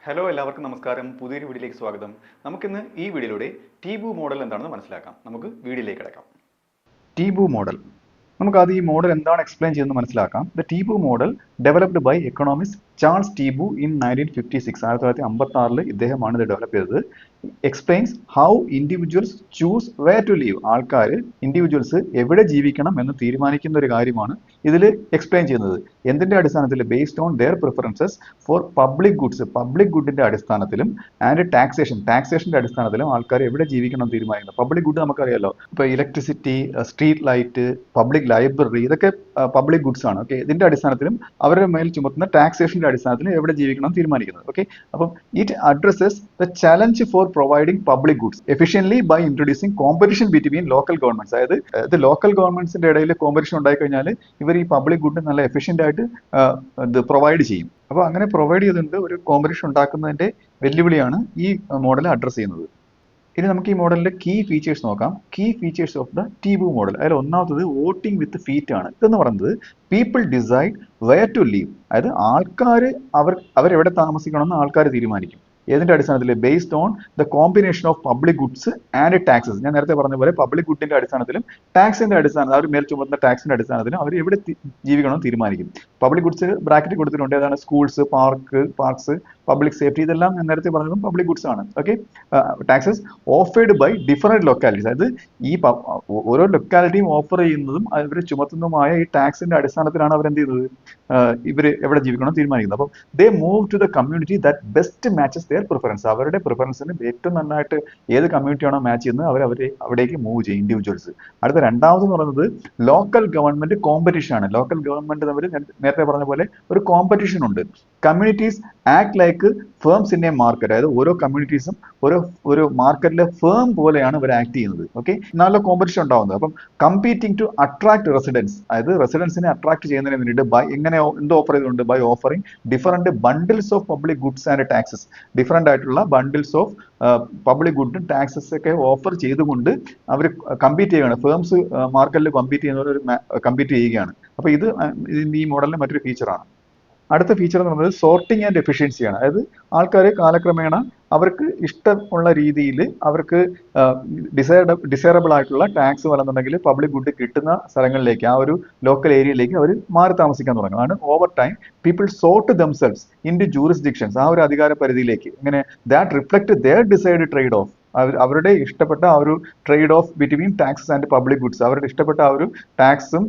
Hello എല്ലാവർക്കും നമസ്കാരം. പുതിയൊരു വീഡിയോയിലേക്ക് സ്വാഗതം. നമുക്കിന്ന് ഈ വീഡിയോയിലൂടെ ടീബു മോഡൽ എന്താണെന്ന് മനസ്സിലാക്കാം. നമുക്ക് വീഡിയോയിലേക്ക് കിടക്കാം. ടീബു മോഡൽ നമുക്ക് ആദ്യം ഈ മോഡൽ എന്താണ് എക്സ്പ്ലെയിൻ ചെയ്യുന്നത് മനസ്സിലാക്കാം. The Tiebout model developed by economist Charles Tiebout in 1956. 1956 ഇദ്ദേഹമാണ് ഇത് ഡെവലപ്പ് ചെയ്തത്. Explains how individuals choose where to live. ആൾക്കാർ ഇൻഡിവിജ്വൽസ് എവിടെ ജീവിക്കണം എന്ന് തീരുമാനിക്കുന്ന ഒരു കാര്യമാണ് ഇതിൽ എക്സ്പ്ലെയിൻ ചെയ്യുന്നത്. എന്തിന്റെ അടിസ്ഥാനത്തിൽ? Based on their preferences for public goods. Public ഗുഡിന്റെ അടിസ്ഥാനത്തിലും ആൻഡ് ടാക്സേഷന്റെ അടിസ്ഥാനത്തിലും ആൾക്കാർ എവിടെ ജീവിക്കണം എന്ന് തീരുമാനിക്കുന്നത്. പബ്ലിക് ഗുഡ് നമുക്കറിയാലോ, ഇപ്പൊ electricity, street light, public library, ഇതൊക്കെ പബ്ലിക് ഗുഡ്സ് ആണ്. ഓക്കെ, ഇതിന്റെ അടിസ്ഥാനത്തിലും അവരുടെ മേൽ ചുമത്തുന്ന ടാക്സേഷന്റെ അടിസ്ഥാനത്തിലും എവിടെ ജീവിക്കണം തീരുമാനിക്കുന്നത്. ഓക്കെ, അപ്പം it addresses the challenge for providing public goods efficiently by introducing competition between local governments. അതായത് ലോക്കൽ ഗവൺമെന്റ്സിന്റെ ഇടയിൽ കോമ്പറ്റീഷൻ ഉണ്ടായി കഴിഞ്ഞാൽ ഇവർ ഈ പബ്ലിക് ഗുഡ് നല്ല എഫിഷ്യന്റ് ആയിട്ട് ഇത് പ്രൊവൈഡ് ചെയ്യും. അപ്പോൾ അങ്ങനെ പ്രൊവൈഡ് ചെയ്തുകൊണ്ട് ഒരു കോമ്പറ്റീഷൻ ഉണ്ടാക്കുന്നതിന്റെ വെല്ലുവിളിയാണ് ഈ മോഡൽ അഡ്രസ് ചെയ്യുന്നത്. ഇനി നമുക്ക് ഈ മോഡലിന്റെ കീ ഫീച്ചേഴ്സ് നോക്കാം. Key features of the Tiebout model. അതിൽ ഒന്നാമത്തത് വോട്ടിംഗ് വിത്ത് ഫീറ്റ് ആണ്. ഇതെന്ന് പറയുന്നത് people decide where to live. അതായത് ആൾക്കാർ അവരെവിടെ താമസിക്കണമെന്ന് ആൾക്കാർ തീരുമാനിക്കും. ഏതിന്റെ അടിസ്ഥാനത്തിൽ? Based on the combination of public goods and taxes. ഞാൻ നേരത്തെ പറഞ്ഞ പോലെ പബ്ലിക് ഗുഡിന്റെ അടിസ്ഥാനത്തിലും ടാക്സിന്റെ അടിസ്ഥാനത്തിൽ, അവർ മേൽ ചുമത്തുന്ന ടാക്സിന്റെ അടിസ്ഥാനത്തിലും അവർ എവിടെ ജീവിക്കണമെന്ന് തീരുമാനിക്കും. പബ്ലിക് ഗുഡ്സ് ബ്രാക്കറ്റ് കൊടുത്തിട്ടുണ്ട്. ഏതാണ്? സ്കൂൾസ്, പാർക്സ്, പബ്ലിക് സേഫ്റ്റി, ഇതെല്ലാം ഞാൻ നേരത്തെ പറഞ്ഞതും പബ്ലിക് ഗുഡ്സ് ആണ്. Okay, taxes offered by different localities. അതായത് ഈ ഓരോ ലൊക്കാലിറ്റിയും ഓഫർ ചെയ്യുന്നതും അവർ ചുമത്തുന്നതുമായ ഈ ടാക്സിന്റെ അടിസ്ഥാനത്തിലാണ് അവർ എന്ത് ചെയ്യുന്നത്? ഇവർ എവിടെ ജീവിക്കണം തീരുമാനിക്കുന്നത്. അപ്പം they move to the community that best matches their preference. അവരുടെ പ്രിഫറൻസിന് ഏറ്റവും നന്നായിട്ട് ഏത് കമ്മ്യൂണിറ്റിയാണോ മാച്ച് ചെയ്യുന്നത് അവിടേക്ക് മൂവ് ചെയ്യും ഇൻഡിവിജ്വൽസ്. അടുത്ത രണ്ടാമതെന്ന് പറയുന്നത് ലോക്കൽ ഗവൺമെന്റ് കോമ്പറ്റീഷൻ ആണ്. ലോക്കൽ ഗവൺമെന്റ് തമ്മിൽ നേരത്തെ പറഞ്ഞ പോലെ ഒരു കോമ്പറ്റീഷൻ ഉണ്ട്. Communities act like firms in A market. അതായത് ഓരോ കമ്മ്യൂണിറ്റീസും ഒരു മാർക്കറ്റിലെ ഫേം പോലെയാണ് ഇവർ ആക്ട് ചെയ്യുന്നത്. ഓക്കെ, നല്ല കോമ്പറ്റീഷൻ ഉണ്ടാവുന്നത്. അപ്പം കമ്പീറ്റിംഗ് ടു അട്രാക്ട് റെസിഡൻസ്. അതായത് റെസിഡൻസിനെ അട്രാക്ട് ചെയ്യുന്നതിന് വേണ്ടിയിട്ട് എങ്ങനെ എന്ത് ഓഫർ ചെയ്തിട്ടുണ്ട്? By offering different bundles of public goods and taxes. Different ആയിട്ടുള്ള ബണ്ടിൽസ് ഓഫ് പബ്ലിക് ഗുഡും ടാക്സസ് ഒക്കെ ഓഫർ ചെയ്തുകൊണ്ട് അവർ കമ്പീറ്റ് ചെയ്യുകയാണ്. ഫേംസ് മാർക്കറ്റിൽ കമ്പീറ്റ് ചെയ്യുകയാണ്. അപ്പൊ ഇത് ഈ മോഡലിന്റെ മറ്റൊരു ഫീച്ചറാണ്. അടുത്ത ഫീച്ചർ എന്ന് പറയുന്നത് സോർട്ടിങ് ആൻഡ് എഫിഷ്യൻസിയാണ്. അതായത് ആൾക്കാർ കാലക്രമേണ അവർക്ക് ഇഷ്ടമുള്ള രീതിയിൽ അവർക്ക് ഡിസൈറബിൾ ആയിട്ടുള്ള ടാക്സ് വല്ലെന്നുണ്ടെങ്കിൽ പബ്ലിക് ഗുഡ് കിട്ടുന്ന സ്ഥലങ്ങളിലേക്ക്, ആ ഒരു ലോക്കൽ ഏരിയയിലേക്ക് അവർ മാറി താമസിക്കാൻ തുടങ്ങും. ആണ് over time people sort themselves into jurisdictions. ആ ഒരു അധികാര പരിധിയിലേക്ക് ഇങ്ങനെ that reflect their desired trade off. അവരുടെ ഇഷ്ടപ്പെട്ട ആ ഒരു trade off between taxes and public goods. അവരുടെ ഇഷ്ടപ്പെട്ട ആ ഒരു ടാക്സും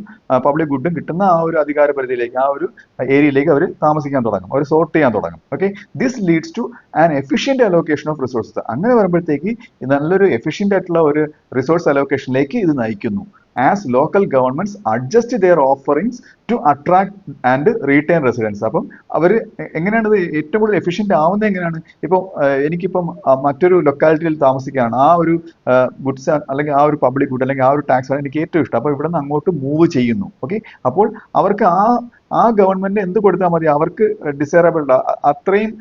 പബ്ലിക് ഗുഡും കിട്ടുന്ന ആ ഒരു അധികാര പരിധിയിലേക്ക്, ആ ഒരു ഏരിയയിലേക്ക് അവർ താമസിക്കാൻ തുടങ്ങും, അവർ സോർട്ട് ചെയ്യാൻ തുടങ്ങും. Okay, this leads to an efficient allocation of resources. അങ്ങനെ വരുമ്പോഴത്തേക്ക് നല്ലൊരു എഫിഷ്യന്റ് ആയിട്ടുള്ള ഒരു റിസോഴ്സ് അലോക്കേഷനിലേക്ക് ഇത് നയിക്കുന്നു. As local governments adjust their offerings to attract and retain residents. അപ്പം അവർ എങ്ങനെയാണ് ഇത് ഏറ്റവും കൂടുതൽ എഫിഷ്യന്റ് ആവുന്നത്? എങ്ങനെയാണ്? ഇപ്പം എനിക്കിപ്പം മറ്റൊരു ലൊക്കാലിറ്റിയിൽ താമസിക്കുകയാണ്. ആ ഒരു ഗുഡ്സ് അല്ലെങ്കിൽ ആ ഒരു പബ്ലിക് ഗുഡ് അല്ലെങ്കിൽ ആ ഒരു ടാക്സ് ആണ് എനിക്ക് ഏറ്റവും ഇഷ്ടം. അപ്പോൾ ഇവിടെ നിന്ന് അങ്ങോട്ട് മൂവ് ചെയ്യുന്നു. ഓക്കെ, അപ്പോൾ അവർക്ക് ആ ഗവൺമെന്റ് എന്ത് കൊടുത്താൽ മതി? അവർക്ക് ഡിസൈറബിൾ അത്രയും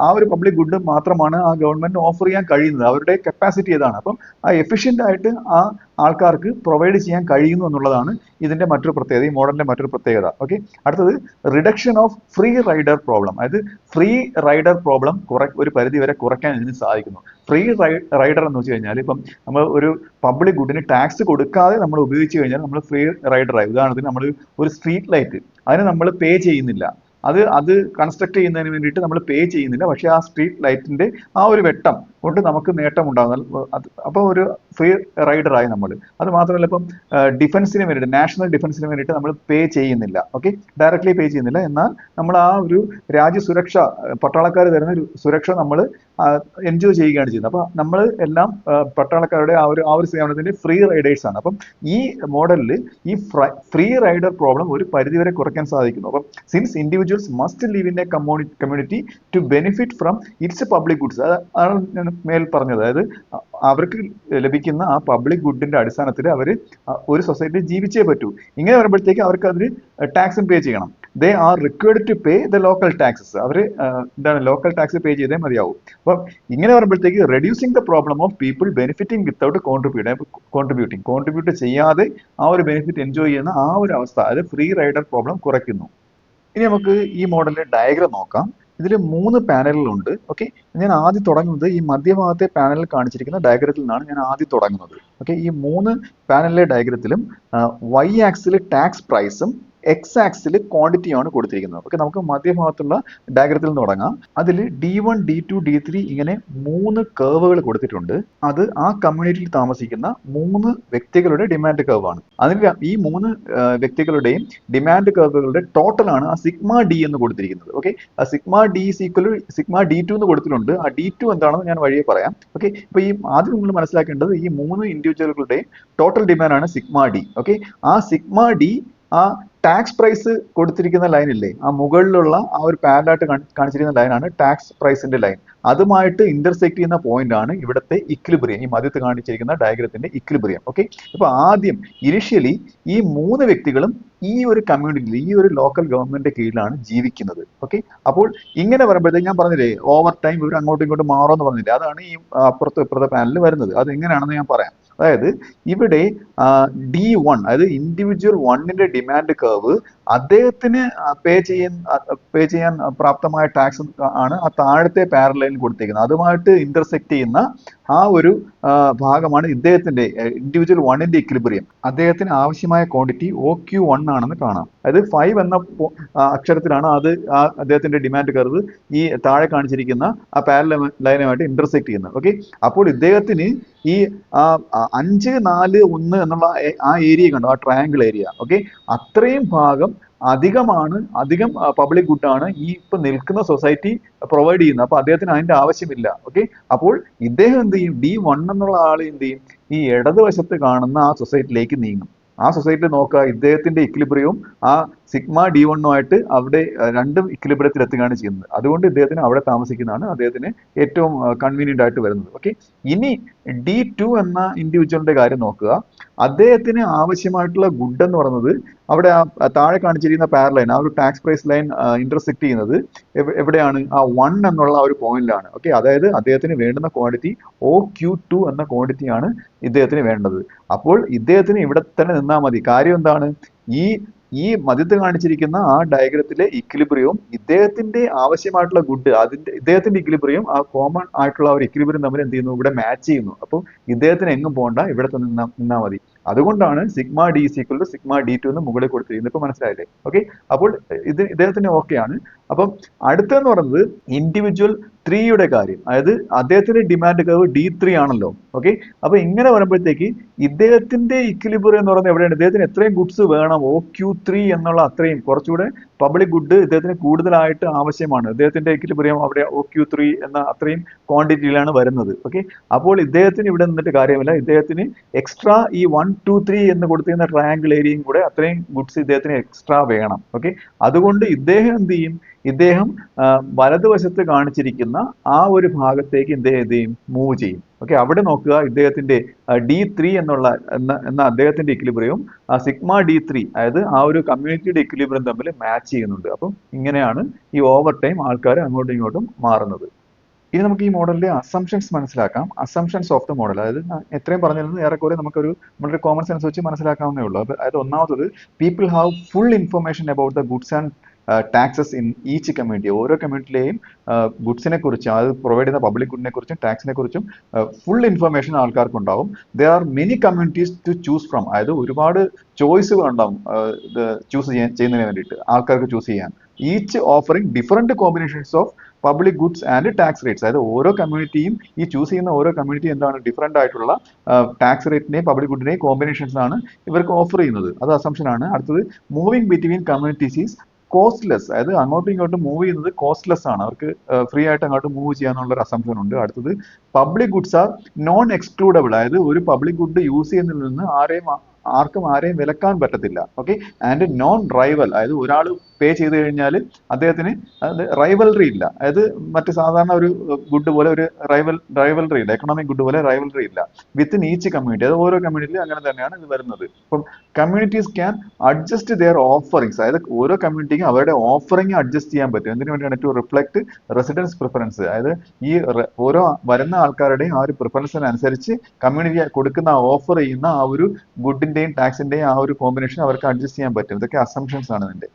ആ ഒരു പബ്ലിക് ഗുഡ് മാത്രമാണ് ആ ഗവൺമെന്റ് ഓഫർ ചെയ്യാൻ കഴിയുന്നത്. അവരുടെ കപ്പാസിറ്റി ഏതാണ്? അപ്പം ആ എഫിഷ്യന്റ് ആയിട്ട് ആ ആൾക്കാർക്ക് പ്രൊവൈഡ് ചെയ്യാൻ കഴിയുന്നു എന്നുള്ളതാണ് ഇതിന്റെ മറ്റൊരു പ്രത്യേകത, ഈ മോഡലിന്റെ മറ്റൊരു പ്രത്യേകത. ഓക്കെ, അടുത്തത് reduction of free rider problem. അതായത് ഫ്രീ റൈഡർ പ്രോബ്ലം ഒരു പരിധി വരെ കുറയ്ക്കാൻ ഇതിന് സാധിക്കുന്നു. ഫ്രീ റൈഡർ എന്ന് വെച്ച് കഴിഞ്ഞാൽ ഇപ്പം നമ്മൾ ഒരു പബ്ലിക് ഗുഡിന് ടാക്സ് കൊടുക്കാതെ നമ്മൾ ഉപയോഗിച്ച് കഴിഞ്ഞാൽ നമ്മൾ ഫ്രീ റൈഡറായി. ഉദാഹരണത്തിന് നമ്മൾ ഒരു സ്ട്രീറ്റ് ലൈറ്റ്, അതിന് നമ്മൾ പേ ചെയ്യുന്നില്ല. അത് കൺസ്ട്രക്ട് ചെയ്യുന്നതിന് വേണ്ടിയിട്ട് നമ്മൾ പേ ചെയ്യുന്നില്ല. പക്ഷേ ആ സ്ട്രീറ്റ് ലൈറ്റിന്റെ ആ ഒരു വെട്ടം കൊണ്ട് നമുക്ക് നേട്ടം ഉണ്ടാകുന്ന, അപ്പോൾ ഒരു ഫ്രീ റൈഡറായി നമ്മൾ. അത് മാത്രമല്ല, ഇപ്പം ഡിഫൻസിന് വേണ്ടിയിട്ട്, നാഷണൽ ഡിഫൻസിന് വേണ്ടിയിട്ട് നമ്മൾ പേ ചെയ്യുന്നില്ല. ഓക്കെ, ഡയറക്ട്ലി പേ ചെയ്യുന്നില്ല. എന്നാൽ നമ്മൾ ആ ഒരു രാജ്യസുരക്ഷ, പട്ടാളക്കാർ തരുന്ന ഒരു സുരക്ഷ നമ്മൾ എൻജോയ് ചെയ്യുകയാണ് ചെയ്യുന്നത്. അപ്പൊ നമ്മൾ എല്ലാം പട്ടാളക്കാരുടെ ആ ഒരു സേവനത്തിന്റെ ഫ്രീ റൈഡേഴ്സ് ആണ്. അപ്പം ഈ മോഡലിൽ ഈ ഫ്രീ റൈഡർ പ്രോബ്ലം ഒരു പരിധിവരെ കുറയ്ക്കാൻ സാധിക്കുന്നു. അപ്പം since individuals must live in a community to benefit from its public goods. അതാണ് ഞാൻ മേൽ പറഞ്ഞത്. അതായത് അവർക്ക് ലഭിക്കുന്ന ആ പബ്ലിക് ഗുഡിന്റെ അടിസ്ഥാനത്തിൽ അവർ ഒരു സൊസൈറ്റിയിൽ ജീവിച്ചേ പറ്റൂ. ഇങ്ങനെ വരുമ്പോഴത്തേക്ക് അവർക്ക് അതിന് ടാക്സും പേ ചെയ്യണം. They are required to pay the local taxes. അവർ ലോക്കൽ ടാക്സ് പേ ചെയ്തേ മതിയാവും. അപ്പം ഇങ്ങനെ വരുമ്പോഴത്തേക്ക് reducing the problem of people benefiting without contribute ചെയ്യാതെ ആ ഒരു ബെനിഫിറ്റ് എൻജോയ് ചെയ്യുന്ന ആ ഒരു അവസ്ഥ, അത് ഫ്രീ റൈഡർ പ്രോബ്ലം കുറയ്ക്കുന്നു. ഇനി നമുക്ക് ഈ മോഡലിന്റെ ഡയഗ്രാം നോക്കാം. ഇതിൽ 3 പാനലുകളുണ്ട്. ഓക്കെ, ഞാൻ ആദ്യം തുടങ്ങുന്നത് ഈ മധ്യഭാഗത്തെ പാനലിൽ കാണിച്ചിരിക്കുന്ന ഡയഗ്രത്തിൽ നിന്നാണ് ഞാൻ ആദ്യം തുടങ്ങുന്നത്. ഓക്കെ, ഈ 3 പാനലിലെ ഡയഗ്രത്തിലും y ആക്സിൽ ടാക്സ് പ്രൈസും എക്സ് ആക്സിൽ ക്വാണ്ടിറ്റിയാണ് കൊടുത്തിരിക്കുന്നത്. ഓക്കെ, നമുക്ക് മധ്യഭാഗത്തുള്ള ഡയഗ്രത്തിൽ നിന്ന് തുടങ്ങാം. അതിൽ D1, D2, D3 ഇങ്ങനെ 3 കർവുകൾ കൊടുത്തിട്ടുണ്ട്. അത് ആ കമ്മ്യൂണിറ്റിയിൽ താമസിക്കുന്ന 3 വ്യക്തികളുടെ ഡിമാൻഡ് കർവ് ആണ്. അതിൽ ഈ 3 വ്യക്തികളുടെയും ഡിമാൻഡ് കർവുകളുടെ ടോട്ടലാണ് ആ സിഗ്മ ഡി എന്ന് കൊടുത്തിരിക്കുന്നത്. ഓക്കെ, ആ sigma D is equal sigma D2 എന്ന് കൊടുത്തിട്ടുണ്ട്. ആ D2 എന്താണെന്ന് ഞാൻ വഴിയെ പറയാം. ഓക്കെ, ഇപ്പൊ ഈ ആദ്യം നിങ്ങൾ മനസ്സിലാക്കേണ്ടത് ഈ 3 ഇൻഡിവിജ്വലുകളുടെയും ടോട്ടൽ ഡിമാൻഡ് ആണ് സിഗ്മ ഡി. ഓക്കെ, ആ സിഗ്മ ഡി ആ ടാക്സ് പ്രൈസ് കൊടുത്തിരിക്കുന്ന ലൈൻ ഇല്ലേ, ആ മുകളിലുള്ള ആ ഒരു പാരലായിട്ട് കാണിച്ചിരിക്കുന്ന ലൈനാണ് ടാക്സ് പ്രൈസിന്റെ ലൈൻ. അതുമായിട്ട് ഇന്റർസെക്ട് ചെയ്യുന്ന പോയിന്റ് ആണ് ഇവിടുത്തെ ഇക്വിലിബ്രിയം, ഈ മധ്യത്ത് കാണിച്ചിരിക്കുന്ന ഡയഗ്രത്തിന്റെ ഇക്വിലിബ്രിയം. ഓക്കെ, ഇപ്പൊ ആദ്യം ഇനിഷ്യലി ഈ 3 വ്യക്തികളും ഈ ഒരു കമ്മ്യൂണിറ്റിയിൽ, ഈ ഒരു ലോക്കൽ ഗവൺമെന്റിന്റെ കീഴിലാണ് ജീവിക്കുന്നത്. ഓക്കെ, അപ്പോൾ ഇങ്ങനെ വരുമ്പോഴത്തേക്ക് ഞാൻ പറഞ്ഞില്ലേ ഓവർ ടൈം ഇവർ അങ്ങോട്ടും ഇങ്ങോട്ടും മാറുമെന്ന് പറഞ്ഞില്ലേ, അതാണ് ഈ ഇപ്പുറത്തെ പാനലിൽ വരുന്നത്. അത് എങ്ങനെയാണെന്ന് ഞാൻ പറയാം. അതായത് ഇവിടെ D1, അതായത് ഇൻഡിവിജ്വൽ 1ന്റെ ഡിമാൻഡ് കർവ് അദ്ദേഹത്തിന് പേ ചെയ്യാൻ പ്രാപ്തമായ ടാക്സ് ആണ് ആ താഴത്തെ പാരലൈനിൽ കൊടുത്തിരിക്കുന്നത്. അതുമായിട്ട് ഇന്റർസെക്ട് ചെയ്യുന്ന ആ ഒരു ഭാഗമാണ് ഇദ്ദേഹത്തിന്റെ ഇൻഡിവിജ്വൽ 1ന്റെ ഇക്വിലിബ്രിയം. അദ്ദേഹത്തിന് ആവശ്യമായ ക്വാണ്ടിറ്റി OQ1 ആണെന്ന് കാണാം. അതായത് 5 എന്ന അക്ഷരത്തിലാണ് അത് ആ അദ്ദേഹത്തിന്റെ ഡിമാൻഡ് കർവ് ഈ താഴെ കാണിച്ചിരിക്കുന്ന ആ പാരലൽ ലൈനുമായിട്ട് ഇന്റർസെക്ട് ചെയ്യുന്നത്. ഓക്കെ, അപ്പോൾ ഇദ്ദേഹത്തിന് ഈ 5, 4, 1 എന്നുള്ള ആ ഏരിയ കണ്ടോ, ആ ട്രയാങ്കിൾ ഏരിയ. ഓക്കെ, അത്രയും ഭാഗം അധികം പബ്ലിക് ഗുഡാണ് ഈ ഇപ്പൊ നിൽക്കുന്ന സൊസൈറ്റി പ്രൊവൈഡ് ചെയ്യുന്നത്. അപ്പൊ അദ്ദേഹത്തിന് അതിന്റെ ആവശ്യമില്ല. ഓക്കെ, അപ്പോൾ ഇദ്ദേഹം എന്ത് ചെയ്യും, D1 എന്നുള്ള ആൾ എന്ത് ചെയ്യും, ഈ ഇടതുവശത്ത് കാണുന്ന ആ സൊസൈറ്റിയിലേക്ക് നീങ്ങും. ആ സൊസൈറ്റി നോക്കുക, ഇദ്ദേഹത്തിന്റെ ഇക്വിലിബ്രിയവും ആ സിഗ്മ D1ഉമായിട്ട് അവിടെ രണ്ടും ഇക്വിലിബ്രിയത്തിൽ എത്തുകയാണ് ചെയ്യുന്നത്. അതുകൊണ്ട് ഇദ്ദേഹത്തിന് അവിടെ താമസിക്കുന്നതാണ് അദ്ദേഹത്തിന് ഏറ്റവും കൺവീനിയന്റ് ആയിട്ട് വരുന്നത്. ഓക്കെ, ഇനി D2 എന്ന ഇൻഡിവിജ്വലിന്റെ കാര്യം നോക്കുക. അദ്ദേഹത്തിന് ആവശ്യമായിട്ടുള്ള ഗുഡ് എന്ന് പറയുന്നത് അവിടെ ആ താഴെ കാണിച്ചിരിക്കുന്ന പാരലൈൻ, ആ ഒരു ടാക്സ് പ്രൈസ് ലൈൻ ഇന്റർസെക്ട് ചെയ്യുന്നത് എവിടെയാണ്, ആ 1 എന്നുള്ള ആ ഒരു പോയിന്റിലാണ്. ഓക്കെ, അതായത് അദ്ദേഹത്തിന് വേണ്ടുന്ന ക്വാണ്ടിറ്റി OQ2 എന്ന ക്വാണ്ടിറ്റിയാണ് ഇദ്ദേഹത്തിന് വേണ്ടത്. അപ്പോൾ ഇദ്ദേഹത്തിന് ഇവിടെ തന്നെ നിന്നാൽ മതി. കാര്യം എന്താണ്, ഈ മധ്യത്ത് കാണിച്ചിരിക്കുന്ന ആ ഡയഗ്രത്തിലെ ഇക്വിലിബ്രിയവും ഇദ്ദേഹത്തിന്റെ ആവശ്യമായിട്ടുള്ള ഗുഡ്, ഇദ്ദേഹത്തിന്റെ ഇക്വിലിബ്രിയം ആ കോമൺ ആയിട്ടുള്ള ഒരു ഇക്വിലിബ്രിയം തമ്മിൽ എന്ത് ചെയ്യുന്നു, ഇവിടെ മാച്ച് ചെയ്യുന്നു. അപ്പോൾ ഇദ്ദേഹത്തിന് എങ്ങും പോകണ്ട, ഇവിടെ തന്നെ നിന്നാൽ മതി. അതുകൊണ്ടാണ് sigma D is equal to sigma D2 എന്ന് മുകളിൽ കൊടുത്തിരിക്കുന്നത്. ഇപ്പൊ മനസ്സിലായില്ലേ? ഓക്കെ, അപ്പോൾ ഇദ്ദേഹത്തിന് ഓക്കെ ആണ്. അപ്പം അടുത്തെന്ന് പറയുന്നത് ഇൻഡിവിജ്വൽ 3യുടെ കാര്യം. അതായത് അദ്ദേഹത്തിന്റെ ഡിമാൻഡ് കർവ് D3 ആണല്ലോ. ഓക്കെ, അപ്പൊ ഇങ്ങനെ വരുമ്പോഴത്തേക്ക് ഇദ്ദേഹത്തിന്റെ ഇക്വിലിബ്രിയം എന്ന് പറയുന്നത് എവിടെയാണ്, ഇദ്ദേഹത്തിന് എത്രയും ഗുഡ്സ് വേണം, OQ3 എന്നുള്ള അത്രയും കുറച്ചുകൂടെ പബ്ലിക് ഗുഡ് ഇദ്ദേഹത്തിന് കൂടുതലായിട്ട് ആവശ്യമാണ്. ഇദ്ദേഹത്തിന്റെ ഇക്വിലിബ്രിയം അവിടെ OQ3 എന്ന അത്രയും ക്വാണ്ടിറ്റിയിലാണ് വരുന്നത്. ഓക്കെ, അപ്പോൾ ഇദ്ദേഹത്തിന് ഇവിടെ നിന്നിട്ട് കാര്യമില്ല. ഇദ്ദേഹത്തിന് എക്സ്ട്രാ ഈ 1, 2, 3 എന്ന് കൊടുത്തിരുന്ന ട്രയാങ്കിൾ ഏരിയയും കൂടെ അത്രയും ഗുഡ്സ് ഇദ്ദേഹത്തിന് എക്സ്ട്രാ വേണം. ഓക്കെ, അതുകൊണ്ട് ഇദ്ദേഹം എന്ത് ചെയ്യും, ഇദ്ദേഹം വലതുവശത്ത് കാണിച്ചിരിക്കുന്ന ആ ഒരു ഭാഗത്തേക്ക് എന്ത് ചെയ്യും, മൂവ് ചെയ്യും. ഓക്കെ, അവിടെ നോക്കുക, ഇദ്ദേഹത്തിന്റെ D3 എന്ന അദ്ദേഹത്തിന്റെ ഇക്വിലിബ്രിയവും സിഗ്മ D3, അതായത് ആ ഒരു കമ്മ്യൂണിറ്റിയുടെ ഇക്വിലിബ്രിയം തമ്മിൽ മാച്ച് ചെയ്യുന്നുണ്ട്. അപ്പം ഇങ്ങനെയാണ് ഈ ഓവർ ടൈം ആൾക്കാർ അങ്ങോട്ടും ഇങ്ങോട്ടും മാറുന്നത്. ഇനി നമുക്ക് ഈ മോഡലിന്റെ അസംഷൻസ് മനസ്സിലാക്കാം. അസംഷൻസ് ഓഫ് ദ മോഡൽ, അതായത് എത്രയും പറഞ്ഞിരുന്നത് ഏറെക്കുറെ നമുക്കൊരു നമ്മുടെ കോമൺ സെൻസ് വെച്ച് മനസ്സിലാക്കാവുന്നേ ഉള്ളൂ. അതായത് ഒന്നാമത്തത്, people have full information about the goods and taxes in each community. ഓരോ കമ്മ്യൂണിറ്റിയിലെയും ഗുഡ്സിനെ കുറിച്ചും അത് പ്രൊവൈഡ് ചെയ്യുന്ന പബ്ലിക് ഗുഡിനെ കുറിച്ചും ടാക്സിനെ കുറിച്ചും ഫുൾ ഇൻഫർമേഷൻ ആൾക്കാർക്ക് ഉണ്ടാവും. There are many communities to choose from, അതായത് ഒരുപാട് ചോയ്സുകൾ ഉണ്ടാവും ചൂസ് ചെയ്യുന്നതിന് വേണ്ടിയിട്ട് ആൾക്കാർക്ക് ചൂസ് ചെയ്യാൻ. Each offering different combinations of public goods and tax rates. അതായത് ഓരോ കമ്മ്യൂണിറ്റിയും ഈ ചൂസ് ചെയ്യുന്ന ഓരോ കമ്മ്യൂണിറ്റി എന്താണ് ഡിഫറെന്റ് ആയിട്ടുള്ള ടാക്സ് റേറ്റിനെയും പബ്ലിക് ഗുഡിനെയും കോമ്പിനേഷൻസ് ആണ് ഇവർക്ക് ഓഫർ ചെയ്യുന്നത്. അത് അസംഷൻ ആണ്. അടുത്തത്, moving between communities is costless, അതായത് അങ്ങോട്ടും ഇങ്ങോട്ടും മൂവ് ചെയ്യുന്നത് കോസ്റ്റ്ലെസ് ആണ്, അവർക്ക് ഫ്രീ ആയിട്ട് അങ്ങോട്ട് മൂവ് ചെയ്യാനുള്ള ഒരു അസംഷൻ ഉണ്ട്. അടുത്തത്, public goods are non excludable, അതായത് ഒരു പബ്ലിക് ഗുഡ് യൂസ് ചെയ്യുന്നതിൽ നിന്ന് ആർക്കും ആരെയും വിലക്കാൻ പറ്റത്തില്ല. ഓക്കെ, ആൻഡ് നോൺ റൈവൽ, അതായത് ഒരാൾ പേ ചെയ്ത് കഴിഞ്ഞാൽ അദ്ദേഹത്തിന് റൈവൽറി ഇല്ല. അതായത് മറ്റ് സാധാരണ ഒരു ഗുഡ് പോലെ ഒരു റൈവൽറി ഇല്ല, എക്കണോമിക് ഗുഡ് പോലെ റൈവൽറി ഇല്ല വിത്തിൻ ഈച്ച് കമ്മ്യൂണിറ്റി. അത് ഓരോ കമ്മ്യൂണിറ്റിയിലും അങ്ങനെ തന്നെയാണ് ഇത് വരുന്നത്. അപ്പം communities can adjust their offerings, അതായത് ഓരോ കമ്മ്യൂണിറ്റിക്കും അവരുടെ ഓഫറിങ് അഡ്ജസ്റ്റ് ചെയ്യാൻ പറ്റും. എന്തിനു വേണ്ടിയാണ്, ടു റിഫ്ലക്ട് റെസിഡൻസ് പ്രിഫറൻസ്, അതായത് ഈ ഓരോ വരുന്ന ആൾക്കാരുടെയും ആ ഒരു പ്രിഫറൻസിനനുസരിച്ച് കമ്മ്യൂണിറ്റി കൊടുക്കുന്ന ഓഫർ ചെയ്യുന്ന ആ ഒരു ഗുഡിന്റെയും ടാക്സിന്റെയും ആ ഒരു കോമ്പിനേഷൻ അവർക്ക് അഡ്ജസ്റ്റ് ചെയ്യാൻ പറ്റും. ഇതൊക്കെ അസംഷൻസ് ആണ് ഇതിന്റെ.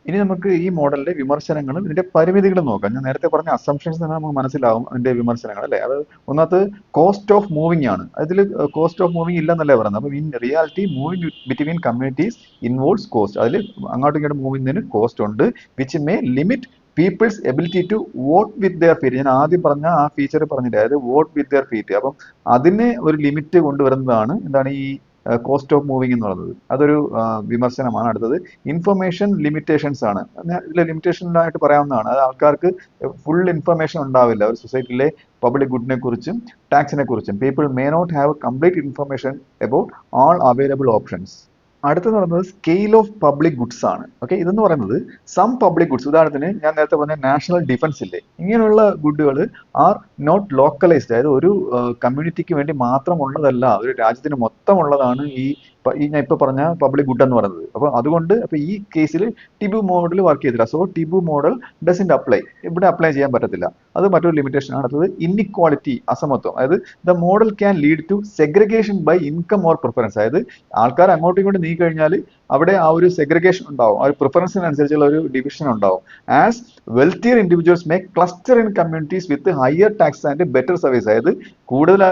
ഇനി നമുക്ക് ഈ മോഡലിന്റെ വിമർശനങ്ങളും ഇതിന്റെ പരിമിതികളും നോക്കാം. ഞാൻ നേരത്തെ പറഞ്ഞ അസംഷൻസ് തന്നെ നമുക്ക് മനസ്സിലാവും അതിന്റെ വിമർശനങ്ങൾ അല്ലേ. അത് ഒന്നാമത് കോസ്റ്റ് ഓഫ് മൂവിംഗ് ആണ്. അതിൽ കോസ്റ്റ് ഓഫ് മൂവിംഗ് ഇല്ലെന്നല്ലേ പറയുന്നത്. അപ്പോൾ in reality moving between communities involves cost. അതിൽ അങ്ങോട്ടും ഇങ്ങോട്ടും മൂവ് ചെയ്യുന്നതിന് കോസ്റ്റ് ഉണ്ട്. Which may limit people's ability to vote with their feet. ഞാൻ ആദ്യം പറഞ്ഞ ആ ഫീച്ചർ പറഞ്ഞില്ലേ, അതായത് വോട്ട് വിത്ത് ദെയർ ഫീറ്റ്. അപ്പം അതിന് ഒരു ലിമിറ്റ് കൊണ്ടുവരുന്നതാണ് എന്താണ് ഈ കോസ്റ്റ് ഓഫ് മൂവിംഗ് എന്ന് പറയുന്നത്. അതൊരു വിമർശനമാണ്. അടുത്തത് ഇൻഫർമേഷൻ ലിമിറ്റേഷൻസ് ആണ്. ഇതിൽ ലിമിറ്റേഷനായിട്ട് പറയാവുന്നതാണ്. അത് ആൾക്കാർക്ക് ഫുൾ ഇൻഫർമേഷൻ ഉണ്ടാവില്ല ഒരു സൊസൈറ്റിയിലെ പബ്ലിക് ഗുഡിനെ കുറിച്ചും ടാക്സിനെ കുറിച്ചും. People may not have complete information about all available options. അടുത്തെന്ന് പറയുന്നത് സ്കെയിൽ ഓഫ് പബ്ലിക് ഗുഡ്സ് ആണ്. ഓക്കെ, ഇതെന്ന് പറയുന്നത് സം പബ്ലിക് ഗുഡ്സ്, ഉദാഹരണത്തിന് ഞാൻ നേരത്തെ പറഞ്ഞ നാഷണൽ ഡിഫൻസ് ഇല്ലേ, ഇങ്ങനെയുള്ള ഗുഡുകൾ ആർ നോട്ട് ലോക്കലൈസ്ഡ്. അതായത് ഒരു കമ്മ്യൂണിറ്റിക്ക് വേണ്ടി മാത്രമുള്ളതല്ല, ഒരു രാജ്യത്തിന് മൊത്തം ഉള്ളതാണ് ഈ ഞാൻ ഇപ്പൊ പറഞ്ഞ പബ്ലിക് ഗുഡ് എന്ന് പറയുന്നത്. അപ്പൊ അതുകൊണ്ട് ഈ കേസിൽ ടിബു മോഡൽ വർക്ക് ചെയ്തില്ല. So Tibu model doesn't apply, ഇവിടെ അപ്ലൈ ചെയ്യാൻ പറ്റത്തില്ല. അത് മറ്റൊരു ലിമിറ്റേഷൻ ആണ്. അടുത്തത് ഇൻഇക്വാളിറ്റി, അസമത്വം. അതായത് the model can lead to segregation by income or preference. അതായത് ആൾക്കാർ അങ്ങോട്ടും ഇങ്ങോട്ടും നീങ്ങി കഴിഞ്ഞാൽ അവിടെ ആ ഒരു സെഗ്രിഗേഷൻ ഉണ്ടാവും, ആ ഒരു പ്രിഫറൻസിനനുസരിച്ചുള്ള ഒരു ഡിവിഷൻ ഉണ്ടാവും. As wealthier individuals may cluster in communities with higher tax and better service. അതായത് കൂടുതൽ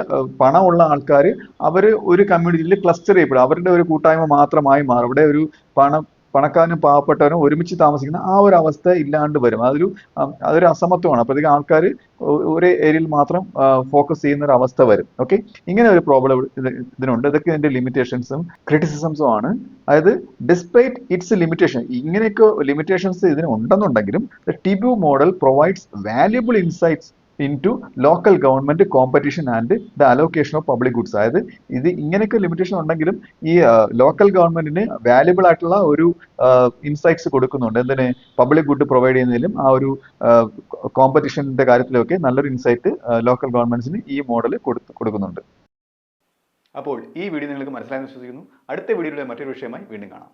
പണമുള്ള ആൾക്കാർ അവർ ഒരു കമ്മ്യൂണിറ്റിയിൽ ക്ലസ്റ്റർ ചെയ്യപ്പെടും, അവരുടെ ഒരു കൂട്ടായ്മ മാത്രമായി മാറും. അവിടെ ഒരു പണക്കാരനും പാവപ്പെട്ടവനും ഒരുമിച്ച് താമസിക്കുന്ന ആ ഒരു അവസ്ഥ ഇല്ലാണ്ട് വരും. അതൊരു അസമത്വമാണ്. അപ്പോഴത്തേക്ക് ആൾക്കാർ ഒരേ ഏരിയയിൽ മാത്രം ഫോക്കസ് ചെയ്യുന്ന ഒരു അവസ്ഥ വരും. ഓക്കെ, ഇങ്ങനെ ഒരു പ്രോബ്ലം ഇതിനുണ്ട്. ഇതൊക്കെ ഇതിന്റെ ലിമിറ്റേഷൻസും ക്രിറ്റിസിസംസും ആണ്. അതായത് ഡിസ്പൈറ്റ് ഇറ്റ്സ് ലിമിറ്റേഷൻ, ഇങ്ങനെയൊക്കെ ലിമിറ്റേഷൻസ് ഇതിന് ഉണ്ടെന്നുണ്ടെങ്കിലും Tiebout model provides valuable insights into local government competition and the allocation of public goods. അതായത് ഇത് ഇങ്ങനെയൊക്കെ ലിമിറ്റേഷൻ ഉണ്ടെങ്കിലും ഈ ലോക്കൽ ഗവൺമെന്റിന് വാല്യുബിൾ ആയിട്ടുള്ള ഒരു ഇൻസൈറ്റ്സ് കൊടുക്കുന്നുണ്ട്. എന്തിന്? പബ്ലിക് ഗുഡ് പ്രൊവൈഡ് ചെയ്യുന്നതിലും ആ ഒരു കോമ്പറ്റീഷന്റെ കാര്യത്തിലൊക്കെ നല്ലൊരു ഇൻസൈറ്റ് ലോക്കൽ ഗവൺമെന്റ്സിന് ഈ മോഡൽ കൊടുക്കുന്നുണ്ട്. അപ്പോൾ ഈ വീഡിയോ നിങ്ങൾക്ക് മനസ്സിലായെന്ന് വിശ്വസിക്കുന്നു. അടുത്ത വീഡിയോയിലെ മറ്റൊരു വിഷയമായി വീണ്ടും കാണാം.